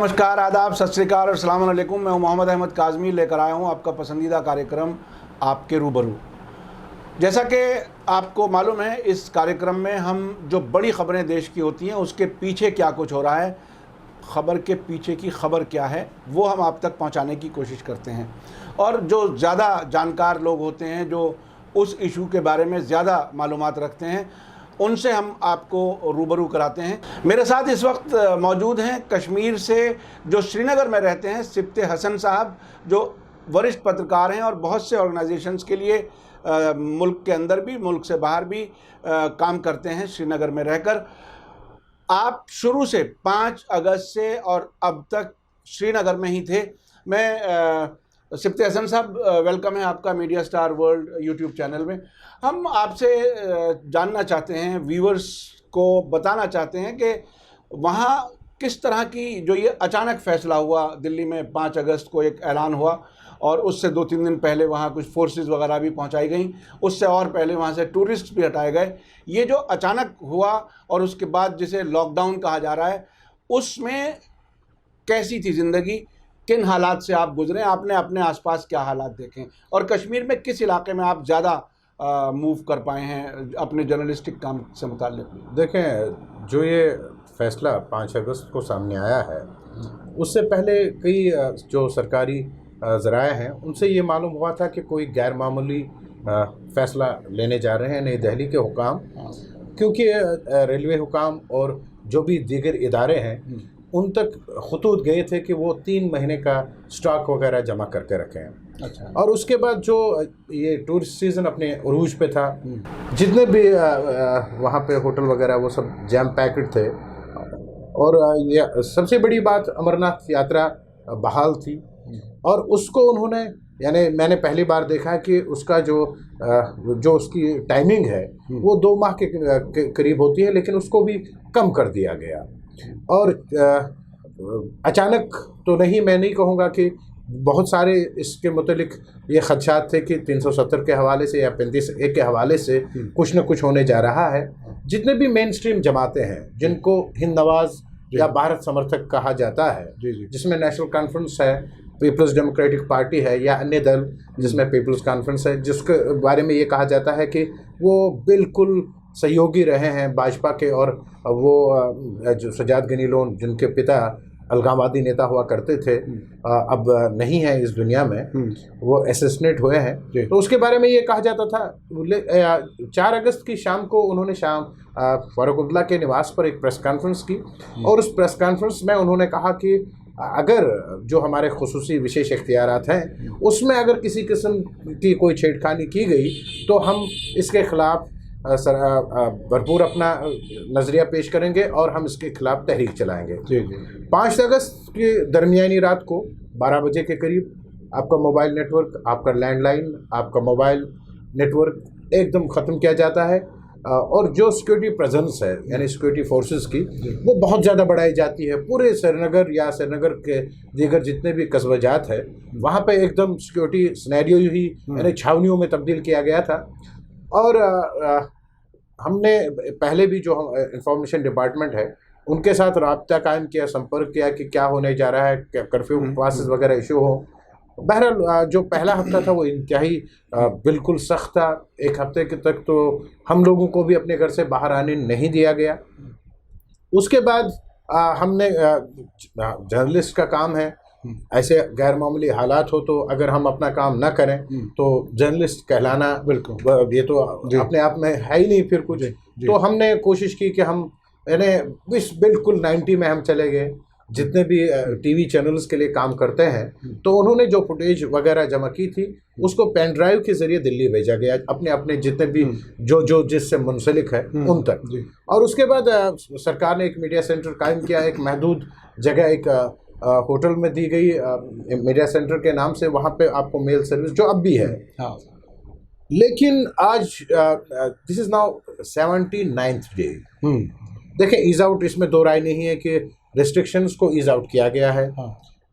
नमस्कार, आदाब, सत श्री अकाल और अस्सलाम वालेकुम। मैं मोहम्मद अहमद काज़मी लेकर आया हूँ आपका पसंदीदा कार्यक्रम आपके रूबरू। जैसा कि आपको मालूम है, इस कार्यक्रम में हम जो बड़ी ख़बरें देश की होती हैं उसके पीछे क्या कुछ हो रहा है, ख़बर के पीछे की ख़बर क्या है, वो हम आप तक पहुँचाने की कोशिश करते हैं। और जो ज़्यादा जानकार लोग होते हैं, जो उस इशू के बारे में ज़्यादा मालूमात रखते हैं, उनसे हम आपको रूबरू कराते हैं। मेरे साथ इस वक्त मौजूद हैं कश्मीर से जो श्रीनगर में रहते हैं सिब्ते हसन साहब, जो वरिष्ठ पत्रकार हैं और बहुत से ऑर्गेनाइजेशंस के लिए मुल्क के अंदर भी मुल्क से बाहर भी काम करते हैं श्रीनगर में रहकर। आप शुरू से 5 अगस्त से और अब तक श्रीनगर में ही थे। मैं सिब्ते हसन साहब, वेलकम है आपका media star world YouTube channel में। हम आपसे जानना चाहते हैं, व्यूअर्स को बताना चाहते हैं कि वहाँ किस तरह की जो ये अचानक फ़ैसला हुआ, दिल्ली में 5 अगस्त को एक ऐलान हुआ और उससे 2-3 दिन पहले वहाँ कुछ फोर्सेस वगैरह भी पहुँचाई गई, उससे और पहले वहाँ से टूरिस्ट भी हटाए गए। ये जो अचानक हुआ और उसके बाद जिसे लॉकडाउन कहा जा रहा है, उसमें कैसी थी ज़िंदगी, किन हालात से आप गुजरे, आपने अपने आसपास क्या हालात देखें, और कश्मीर में किस इलाके में आप ज़्यादा मूव कर पाए हैं अपने जर्नलिस्टिक काम से मुताल्लिक़? देखें, जो ये फ़ैसला 5 अगस्त को सामने आया है, उससे पहले कई जो सरकारी ज़राए हैं उनसे ये मालूम हुआ था कि कोई गैर मामूली फ़ैसला लेने जा रहे हैं नई दिल्ली के हुकाम, क्योंकि रेलवे हुकाम और जो भी दीगर इदारे हैं उन तक खतूत गए थे कि वो 3 महीने का स्टॉक वगैरह जमा करके रखें। अच्छा। और उसके बाद जो ये टूरिस्ट सीज़न अपने उरूज पे था, जितने भी वहाँ पे होटल वगैरह वो सब जैम पैकेट थे। और ये सबसे बड़ी बात, अमरनाथ यात्रा बहाल थी और उसको उन्होंने, यानी मैंने पहली बार देखा कि उसका जो उसकी टाइमिंग है वो 2 माह के करीब होती है, लेकिन उसको भी कम कर दिया गया। और अचानक तो नहीं, मैं नहीं कहूँगा कि बहुत सारे इसके मुतालिक ये खदशात थे कि 370 के हवाले से या 35A के हवाले से कुछ न कुछ होने जा रहा है। जितने भी मेन स्ट्रीम जमातें हैं जिनको हिंद नवाज या भारत समर्थक कहा जाता है, जिसमें नेशनल कॉन्फ्रेंस है, पीपल्स डेमोक्रेटिक पार्टी है या अन्य दल जिसमें पीपल्स कॉन्फ्रेंस है, जिसके बारे में ये कहा जाता है कि वो बिल्कुल सहयोगी रहे हैं भाजपा के, और वो जो सजाद गनी लोन जिनके पिता अलगाववादी नेता हुआ करते थे, अब नहीं है इस दुनिया में, वो असैसिनेट हुए हैं। तो उसके बारे में ये कहा जाता था। 4 अगस्त की शाम को उन्होंने फारूकुल्ला के निवास पर एक प्रेस कॉन्फ्रेंस की और उस प्रेस कॉन्फ्रेंस में उन्होंने कहा कि अगर जो हमारे खुसूसी विशेष इख्तियारात हैं उसमें अगर किसी किस्म की कोई छेड़खानी की गई तो हम इसके ख़िलाफ़ भरपूर अपना नज़रिया पेश करेंगे और हम इसके खिलाफ तहरीक चलाएंगे। 5 अगस्त की दरमियानी रात को 12 बजे के करीब आपका मोबाइल नेटवर्क, आपका लैंडलाइन, आपका मोबाइल नेटवर्क एकदम ख़त्म किया जाता है और जो सिक्योरिटी प्रेजेंस है, यानी सिक्योरिटी फोर्सेस की, वो बहुत ज़्यादा बढ़ाई जाती है। पूरे श्रीनगर या श्रीनगर के दीगर जितने भी कस्बजात है वहाँ पे एकदम सिक्योरिटी सिनेरियो ही यानी छावनियों में तब्दील किया गया था। और हमने पहले भी जो इंफॉर्मेशन डिपार्टमेंट है उनके साथ राब्ता कायम किया, संपर्क किया कि क्या होने जा रहा है, क्या कर्फ्यू क्लासेस वगैरह इशू हो। बहरहाल जो पहला हफ्ता था वो इंतहाई बिल्कुल सख्त था। 1 हफ्ते के तक तो हम लोगों को भी अपने घर से बाहर आने नहीं दिया गया। उसके बाद हमने, जर्नलिस्ट का काम है, ऐसे गैर मामूली हालात हो तो अगर हम अपना काम ना करें तो जर्नलिस्ट कहलाना बिल्कुल, ये तो अपने आप में है ही नहीं फिर कुछ। तो हमने कोशिश की कि हम यानी बिल्कुल 90 में हम चले गए, जितने भी टीवी चैनल्स के लिए काम करते हैं। तो उन्होंने जो फुटेज वगैरह जमा की थी उसको पेन ड्राइव के ज़रिए दिल्ली भेजा गया, अपने अपने जितने भी जो जिससे मुंसलिक है उन तक। और उसके बाद सरकार ने एक मीडिया सेंटर कायम किया, एक महदूद जगह एक होटल में दी गई मीडिया सेंटर के नाम से। वहाँ पे आपको मेल सर्विस जो अब भी है। हाँ। लेकिन आज this is now 79th day. देखें, ईज़ आउट, इसमें दो राय नहीं है कि रिस्ट्रिक्शंस को ईज़ आउट किया गया है।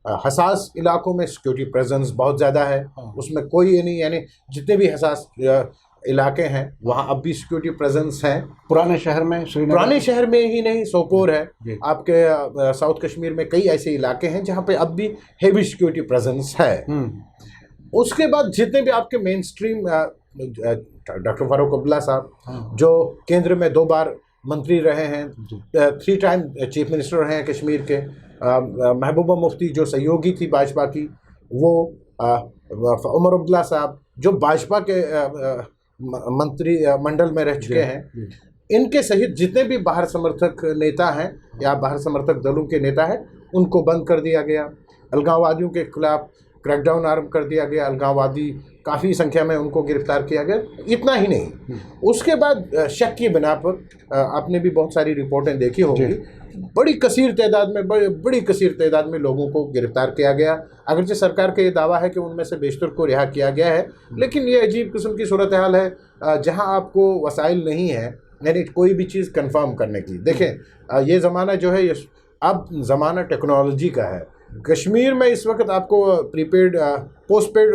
हसास इलाकों में सिक्योरिटी प्रेजेंस बहुत ज़्यादा है। उसमें कोई ये नहीं, यानी जितने भी हसास इलाके हैं वहाँ अब भी सिक्योरिटी प्रेजेंस है। पुराने शहर में, श्रीनगर, पुराने शहर में ही नहीं, सोपोर है, जी। आपके साउथ कश्मीर में कई ऐसे इलाके हैं जहाँ पे अब भी हेवी सिक्योरिटी प्रेजेंस है। उसके बाद जितने भी आपके main stream doctor Farooq Abdullah साहब जो केंद्र में 2 बार मंत्री रहे हैं, 3 टाइम चीफ मिनिस्टर रहे हैं कश्मीर के, महबूबा मुफ्ती जो सहयोगी थी भाजपा की, वो उमर अब्दुल्ला साहब जो भाजपा के मंत्री मंडल में रह चुके हैं, इनके सहित जितने भी बाहर समर्थक नेता हैं या बाहर समर्थक दलों के नेता हैं उनको बंद कर दिया गया। अलगाववादियों के खिलाफ क्रैकडाउन आरंभ कर दिया गया, अलगाववादी काफ़ी संख्या में उनको गिरफ्तार किया गया। इतना ही नहीं, उसके बाद शक की बिना पर आपने भी बहुत सारी रिपोर्टें देखी होंगी, बड़ी कसीर तादाद में लोगों को गिरफ्तार किया गया। अगरचे सरकार का ये दावा है कि उनमें से बेशतर को रिहा किया गया है, लेकिन ये अजीब किस्म की सूरत हाल है जहाँ आपको वसाइल नहीं है यानी कोई भी चीज़ कंफर्म करने की। देखें ये ज़माना जो है, अब ज़माना टेक्नोलॉजी का है। कश्मीर में इस वक्त आपको प्रीपेड पोस्टपेड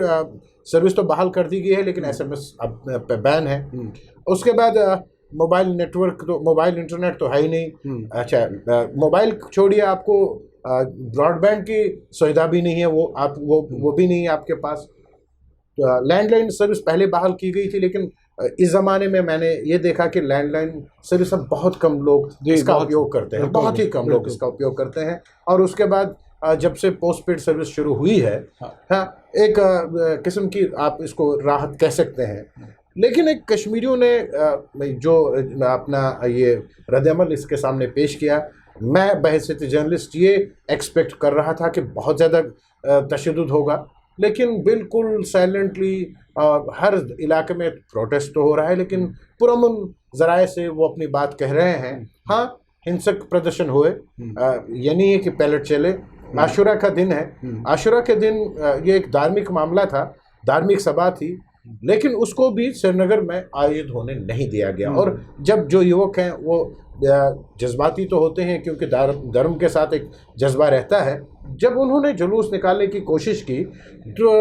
सर्विस तो बहाल कर दी गई है, लेकिन SMS अब बैन है। उसके बाद मोबाइल नेटवर्क तो, मोबाइल इंटरनेट तो है ही नहीं। अच्छा, मोबाइल छोड़िए, आपको ब्रॉडबैंड की सुविधा भी नहीं है, वो भी नहीं है आपके पास। लैंडलाइन सर्विस पहले बहाल की गई थी, लेकिन इस ज़माने में मैंने ये देखा कि लैंडलाइन सर्विस अब बहुत कम लोग इसका उपयोग करते हैं, बहुत ही कम लोग इसका उपयोग करते हैं। और उसके बाद जब से पोस्टपेड सर्विस शुरू हुई है, हाँ, एक किस्म की आप इसको राहत कह सकते हैं। लेकिन एक कश्मीरियों ने जो अपना ये रद्द-ए-अमल इसके सामने पेश किया, मैं बहैसियत जर्नलिस्ट ये एक्सपेक्ट कर रहा था कि बहुत ज़्यादा तशद्दुद होगा, लेकिन बिल्कुल साइलेंटली हर इलाके में प्रोटेस्ट तो हो रहा है, लेकिन पुरअमन ज़राए से वो अपनी बात कह रहे हैं। हाँ, हिंसक प्रदर्शन हुए, ये नहीं है कि पैलेट चले। आशुरा का दिन है, आशुरा के दिन ये एक धार्मिक मामला था, धार्मिक सभा थी, लेकिन उसको भी श्रीनगर में आयोजित होने नहीं दिया गया। और जब जो युवक हैं वो जज्बाती तो होते हैं, क्योंकि धर्म के साथ एक जज्बा रहता है, जब उन्होंने जुलूस निकालने की कोशिश की तो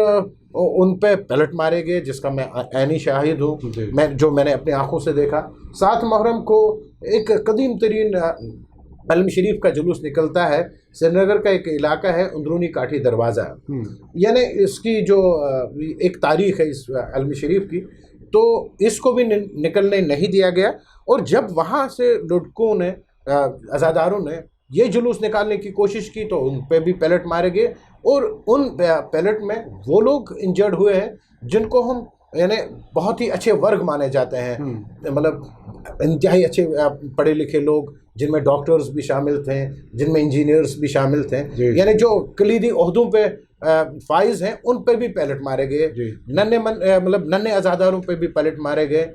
उन पे पलट मारे गए, जिसका मैं ऐनी शाहिद हूँ, मैंने अपनी आंखों से देखा। 7 मुहर्रम को एक कदीम तरीन अलम शरीफ का जुलूस निकलता है, श्रीनगर का एक इलाका है अंदरूनी काठी दरवाज़ा, यानी इसकी जो एक तारीख़ है इस अलम शरीफ की, तो इसको भी निकलने नहीं दिया गया। और जब वहाँ से लुटकों ने, अज़ादारों ने ये जुलूस निकालने की कोशिश की तो उन पे भी पैलेट मारे गए, और उन पैलेट में वो लोग इंजर्ड हुए हैं जिनको हम यानी बहुत ही अच्छे वर्ग माने जाते हैं, मतलब इंतहाई अच्छे पढ़े लिखे लोग, जिनमें डॉक्टर्स भी शामिल थे, जिनमें इंजीनियर्स भी शामिल थे, यानी जो कलीदी ओहदों पे फाइज हैं उन पे भी पैलेट मारे गए, नन्हे आज़ादारों पे भी पैलेट मारे गए।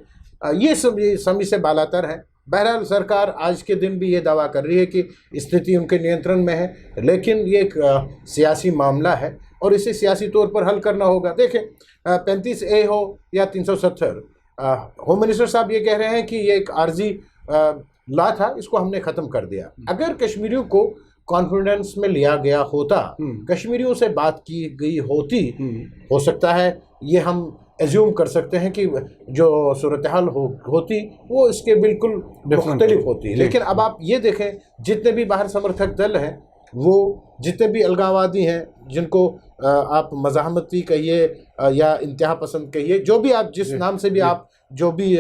ये समझ से बालातर है। बहरहाल सरकार आज के दिन भी ये दावा कर रही है कि स्थिति उनके नियंत्रण में है, लेकिन ये एक सियासी मामला है और इसे सियासी तौर पर हल करना होगा। देखें 35A हो या 370, होम मिनिस्टर साहब ये कह रहे हैं कि ये एक आर्जी लॉ था, इसको हमने ख़त्म कर दिया। अगर कश्मीरियों को कॉन्फिडेंस में लिया गया होता, कश्मीरियों से बात की गई होती, हो सकता है ये हम एज्यूम कर सकते हैं कि जो सूरत हाल होती वो इसके बिल्कुल मुख्तलिफ होती। लेकिन अब आप ये देखें, जितने भी बाहर समर्थक दल हैं, वो जितने भी अलगाववादी हैं, जिनको आप मज़ाहमती कहिए या इंतहा पसंद कहिए, जो भी आप जिस नाम से भी आप जो भी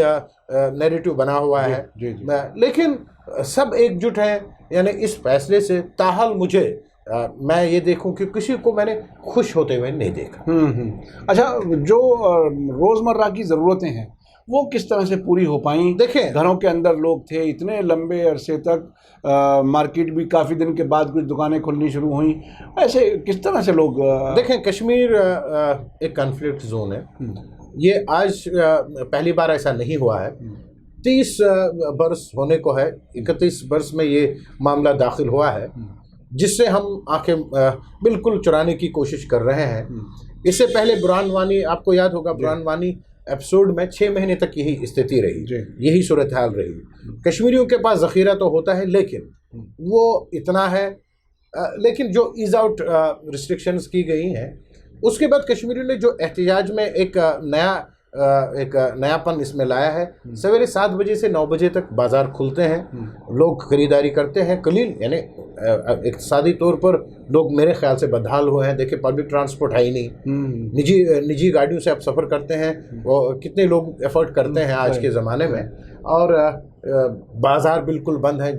नैरेटिव बना हुआ है, लेकिन सब एकजुट हैं। यानी इस फैसले से ताहाल मुझे मैं ये देखूं कि किसी को मैंने खुश होते हुए नहीं देखा। अच्छा, जो रोज़मर्रा की ज़रूरतें हैं वो किस तरह से पूरी हो पाई? देखें, घरों के अंदर लोग थे इतने लंबे अरसे तक, मार्केट भी काफ़ी दिन के बाद कुछ दुकानें खुलनी शुरू हुई, ऐसे किस तरह से लोग देखें, कश्मीर एक कॉन्फ्लिक्ट जोन है। ये आज पहली बार ऐसा नहीं हुआ है, 30 बरस होने को है, 31 बरस में ये मामला दाखिल हुआ है, जिससे हम आंखें बिल्कुल चुराने की कोशिश कर रहे हैं। इससे पहले बुरहान वानी, आपको याद होगा, बुरहान वानी एपिसोड में 6 महीने तक यही स्थिति रही, यही सूरत हाल रही। कश्मीरियों के पास ज़ख़ीरा तो होता है, लेकिन वो इतना है, लेकिन जो ईज़ आउट रिस्ट्रिक्शंस की गई हैं, उसके बाद कश्मीरियों ने जो एहतिजाज में एक नया एक नयापन इसमें लाया है। सवेरे 7 बजे से 9 बजे तक बाज़ार खुलते हैं, लोग खरीदारी करते हैं। कलील यानी इक़्तिसादी तौर पर लोग मेरे ख्याल से बदहाल हुए हैं। देखिए पब्लिक ट्रांसपोर्ट है ही नहीं, निजी गाड़ियों से आप सफ़र करते हैं, वो कितने लोग एफर्ट करते हैं आज के ज़माने में। और बाज़ार बिल्कुल बंद हैं।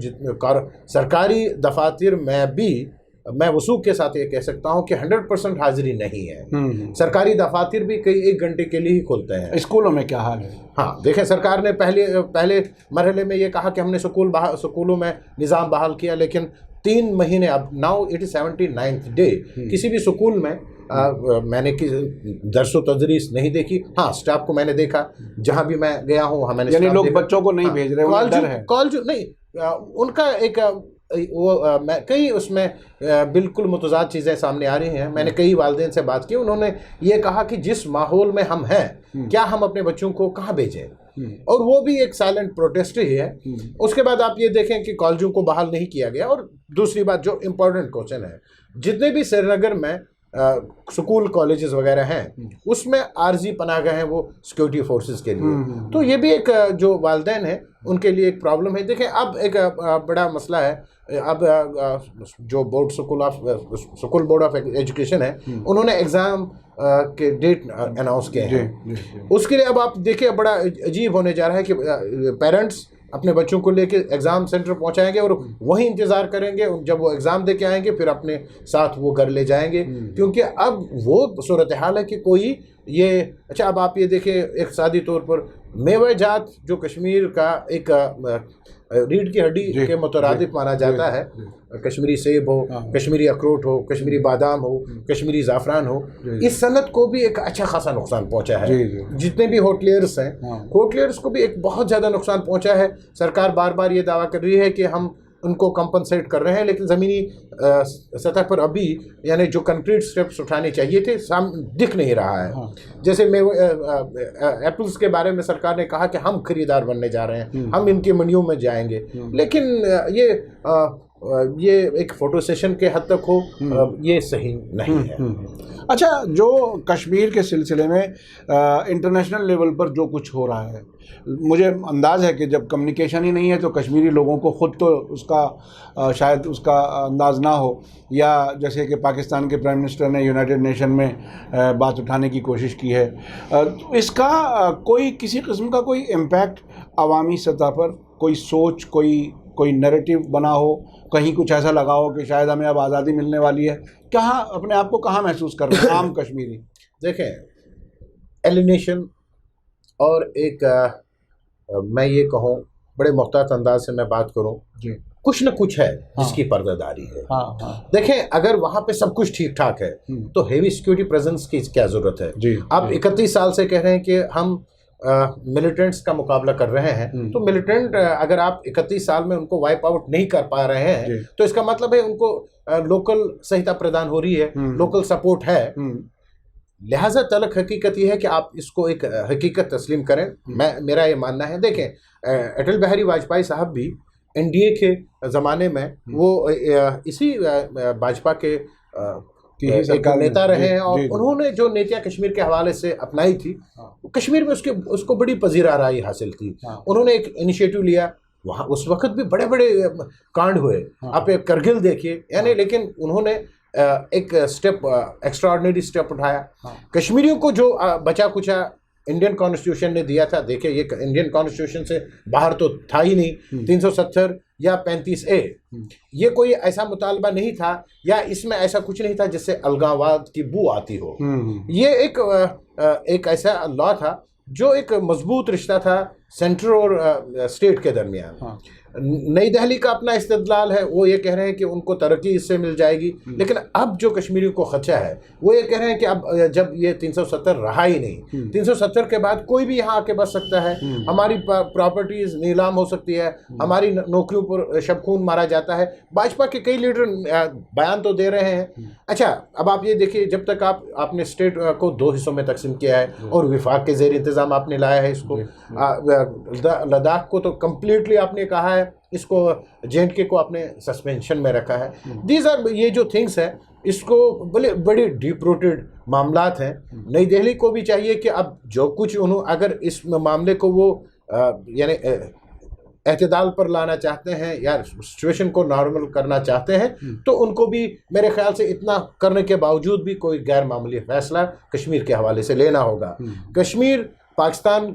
सरकारी दफातर में भी मैं वसूख के साथ ये कह सकता हूँ कि 100% हाजिरी नहीं है। सरकारी दफातर भी कई 1 घंटे के लिए ही खुलते हैं। स्कूलों में क्या हाल है? हाँ देखें, सरकार ने पहले मरहले में ये कहा कि हमने स्कूलों में निज़ाम बहाल किया, लेकिन 3 महीने अब now it is 79th day किसी भी स्कूल में मैंने दरसो तदरीस नहीं देखी। हाँ स्टाफ को मैंने देखा, जहाँ भी मैं गया हूँ हाँ मैंने, यानी लोग बच्चों को नहीं भेज रहे, उन्हें डर है। कॉलेज नहीं, उनका एक मैं कई उसमें बिल्कुल मुतज़ाद चीज़ें सामने आ रही हैं। मैंने कई वालिदैन से बात की, उन्होंने ये कहा कि जिस माहौल में हम हैं क्या हम अपने बच्चों को कहाँ भेजें, और वो भी एक साइलेंट प्रोटेस्ट ही है। उसके बाद आप ये देखें कि कॉलेजों को बहाल नहीं किया गया। और दूसरी बात जो इम्पोर्टेंट क्वेश्चन है, जितने भी श्रीनगर में स्कूल कॉलेजेस वगैरह हैं उसमें आर्जी पनाहगाह हैं वो सिक्योरिटी फोर्सेस के लिए। तो ये भी एक जो वालिदैन है उनके लिए एक प्रॉब्लम है। देखें अब एक बड़ा मसला है, अब जो स्कूल बोर्ड ऑफ एजुकेशन है उन्होंने एग्ज़ाम के डेट अनाउंस किए हैं। उसके लिए अब आप देखिए बड़ा अजीब होने जा रहा है कि पेरेंट्स अपने बच्चों को लेके एग्ज़ाम सेंटर पहुंचाएंगे और वहीं इंतज़ार करेंगे, जब वो एग्ज़ाम दे के आएंगे फिर अपने साथ वो घर ले जाएंगे। क्योंकि अब वो सूरत हाल है कि कोई ये अच्छा, अब आप ये देखिए इक़्तिसादी तौर पर मेवा जात जो कश्मीर का एक रीढ़ की हड्डी के मुतरादिफ माना जाता है, कश्मीरी सेब हो, कश्मीरी अखरोट हो, कश्मीरी बादाम हो, कश्मीरी ज़ाफ़रान हो, इस सनत को भी एक अच्छा खासा नुकसान पहुंचा है। जितने भी होटलियर्स हैं, होटलियर्स को भी एक बहुत ज़्यादा नुकसान पहुंचा है। सरकार बार बार ये दावा कर रही है कि हम उनको कंपनसेट कर रहे हैं, लेकिन ज़मीनी सतह पर अभी यानी जो कंक्रीट स्टेप्स उठाने चाहिए थे दिख नहीं रहा है। जैसे मैं एप्पल्स के बारे में सरकार ने कहा कि हम खरीदार बनने जा रहे हैं, हम इनकी मंडियों में जाएंगे, लेकिन ये एक फोटो सेशन के हद तक हो, ये सही नहीं है। अच्छा, जो कश्मीर के सिलसिले में इंटरनेशनल लेवल पर जो कुछ हो रहा है, मुझे अंदाज़ है कि जब कम्युनिकेशन ही नहीं है तो कश्मीरी लोगों को ख़ुद तो उसका शायद उसका अंदाज़ ना हो, या जैसे कि पाकिस्तान के प्राइम मिनिस्टर ने यूनाइटेड नेशन में बात उठाने की कोशिश की है, तो इसका कोई किसी किस्म का कोई इम्पैक्ट अवामी सतह पर, कोई सोच, कोई नैरेटिव बना हो, कहीं कुछ ऐसा लगा हो कि शायद हमें अब आज़ादी मिलने वाली है? कहाँ अपने आप को कहाँ महसूस कर रहे हैं आम कश्मीरी? देखें, एलिनेशन और एक मैं ये कहूँ बड़े मुख्तात अंदाज से मैं बात करूँ, कुछ न कुछ है जिसकी पर्दादारी है। देखें, अगर वहाँ पे सब कुछ ठीक ठाक है तो हेवी सिक्योरिटी प्रेजेंस की क्या ज़रूरत है? आप 31 साल से कह रहे हैं कि हम मिलिटेंट्स का मुकाबला कर रहे हैं, तो मिलिटेंट अगर आप 31 साल में उनको वाइप आउट नहीं कर पा रहे हैं तो इसका मतलब है उनको लोकल सहायता प्रदान हो रही है, लोकल सपोर्ट है। लिहाजा तलक हकीकत यह है कि आप इसको एक हकीकत तस्लीम करें। मेरा ये मानना है। देखें, अटल बिहारी वाजपेयी साहब भी एनडीए के ज़माने में वो इसी भाजपा के एक नेता रहे हैं, और उन्होंने जो नीतियाँ कश्मीर के हवाले से अपनाई थी, कश्मीर में उसको बड़ी पजीराराई हासिल थी। उन्होंने एक इनिशिएटिव लिया, वहाँ उस वक्त भी बड़े बड़े कांड हुए। आप एक करगिल देखिए, यानी लेकिन उन्होंने एक स्टेप एक्स्ट्राऑर्डिनरी स्टेप उठाया। कश्मीरियों को जो बचा कुचा इंडियन कॉन्स्टिट्यूशन ने दिया था, देखिए ये इंडियन कॉन्स्टिट्यूशन से बाहर तो था ही नहीं, 370 या 35A, ये कोई ऐसा मुतालबा नहीं था या इसमें ऐसा कुछ नहीं था जिससे अलगाववाद की बू आती हो। ये एक ऐसा लॉ था जो एक मजबूत रिश्ता था सेंटर और स्टेट के दरमियान। नई दिल्ली का अपना इस्तदलाल है, वो ये कह रहे हैं कि उनको तरक्की इससे मिल जाएगी, लेकिन अब जो कश्मीरियों को खदशा है वो ये कह रहे हैं कि अब जब ये 370 रहा ही नहीं, 370 के बाद कोई भी यहाँ आके बच सकता है, हमारी प्रॉपर्टीज नीलाम हो सकती है, हमारी नौकरियों पर शबखून मारा जाता है। भाजपा के कई लीडर बयान तो दे रहे हैं। अच्छा, अब आप ये देखिए, जब तक आपने स्टेट को 2 हिस्सों में तकसीम किया है और विफाक के ज़ेर इंतज़ाम आपने लाया है इसको, लद्दाख को तो कम्प्लीटली आपने कहा है, इसको JNK को आपने सस्पेंशन में रखा है। दीज आर ये जो थिंग्स है, इसको बड़ी डीप रूटेड मामलात हैं। नई दिल्ली को भी चाहिए कि अब जो कुछ उन्होंने अगर इस मामले को वो यानी एतदाल पर लाना चाहते हैं या सिचुएशन को नॉर्मल करना चाहते हैं, तो उनको भी मेरे ख्याल से इतना करने के बावजूद भी कोई गैर मामूली फैसला कश्मीर के हवाले से लेना होगा। कश्मीर पाकिस्तान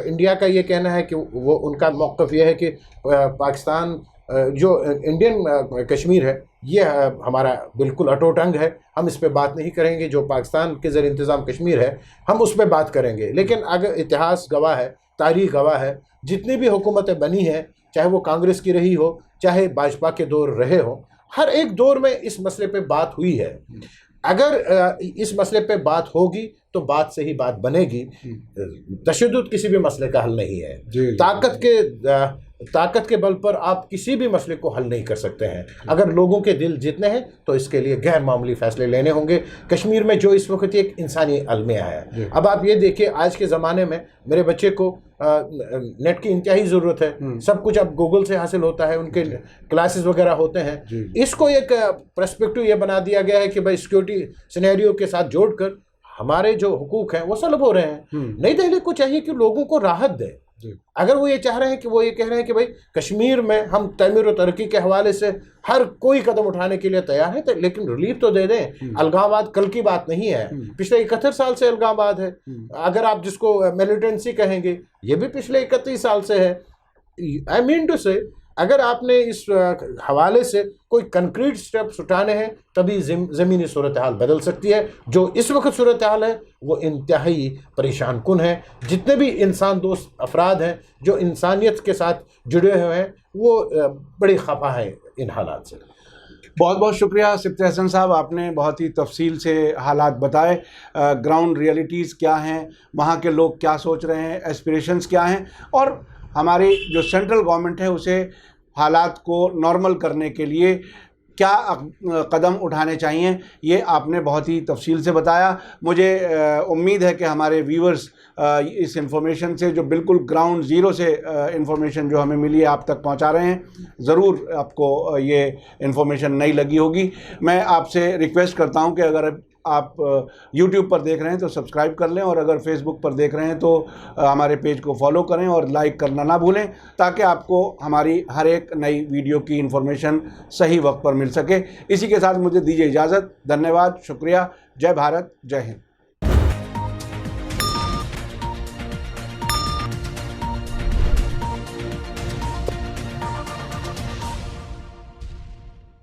इंडिया का ये कहना है कि वो उनका मौक़िफ़ ये है कि पाकिस्तान जो इंडियन कश्मीर है ये हमारा बिल्कुल अटूट अंग है, हम इस पे बात नहीं करेंगे। जो पाकिस्तान के ज़र इंतज़ाम कश्मीर है हम उस पे बात करेंगे। लेकिन अगर इतिहास गवाह है, तारीख़ गवाह है, जितनी भी हुकूमतें बनी हैं, चाहे वो कांग्रेस की रही हो, चाहे भाजपा के दौर रहे हो, हर एक दौर में इस मसले पे बात हुई है। अगर इस मसले पे बात होगी तो बात से ही बात बनेगी। तशद्दुद किसी भी मसले का हल नहीं है। ताकत के बल पर आप किसी भी मसले को हल नहीं कर सकते हैं। अगर लोगों के दिल जीतने हैं तो इसके लिए गैर मामूली फैसले लेने होंगे। कश्मीर में जो इस वक्त एक इंसानी अलमिया है, अब आप ये देखिए आज के ज़माने में मेरे बच्चे को नेट की इंतहाई ज़रूरत है, सब कुछ अब गूगल से हासिल होता है, उनके क्लासेस वगैरह होते हैं। इसको एक पर्सपेक्टिव ये बना दिया गया है कि भाई सिक्योरिटी सिनेरियो के साथ जोड़कर हमारे जो हुकूक हैं वो सलब हो रहे हैं। नई दिल्ली को चाहिए कि लोगों को राहत दे। अगर वो ये चाह रहे हैं कि वो ये कह रहे हैं कि भाई कश्मीर में हम तमीर और तरक्की के हवाले से हर कोई कदम उठाने के लिए तैयार है, तो लेकिन रिलीफ तो दे दें। अलगाववाद कल की बात नहीं है, पिछले 71 साल से अलगाववाद है। अगर आप जिसको मिलिटेंसी कहेंगे, ये भी पिछले 31 साल से है। आई मीन टू से अगर आपने इस हवाले से कोई कंक्रीट स्टेप्स उठाने हैं तभी ज़मीनी सूरत हाल बदल सकती है। जो इस वक्त सूरत हाल है वो इंतहाई परेशान कुन है। जितने भी इंसान दोस्त अफराद हैं जो इंसानियत के साथ जुड़े हुए हैं वो बड़ी खफा हैं इन हालात से। बहुत बहुत शुक्रिया सिफ्त हसन साहब, आपने बहुत ही तफसील से हालात बताए। ग्राउंड रियलिटीज़ क्या हैं, वहाँ के लोग क्या सोच रहे हैं, एस्पिरेशंस क्या हैं, और हमारी जो सेंट्रल गवर्नमेंट है उसे हालात को नॉर्मल करने के लिए क्या कदम उठाने चाहिए, ये आपने बहुत ही तफसील से बताया। मुझे उम्मीद है कि हमारे व्यूअर्स इस इंफॉर्मेशन से, जो बिल्कुल ग्राउंड ज़ीरो से इंफॉर्मेशन जो हमें मिली है, आप तक पहुंचा रहे हैं। ज़रूर आपको ये इंफॉर्मेशन नई लगी होगी। मैं आपसे रिक्वेस्ट करता हूं कि अगर आप YouTube पर देख रहे हैं तो सब्सक्राइब कर लें, और अगर Facebook पर देख रहे हैं तो हमारे पेज को फॉलो करें और लाइक करना ना भूलें, ताकि आपको हमारी हर एक नई वीडियो की इन्फॉर्मेशन सही वक्त पर मिल सके। इसी के साथ मुझे दीजिए इजाज़त। धन्यवाद, शुक्रिया। जय भारत, जय हिंद।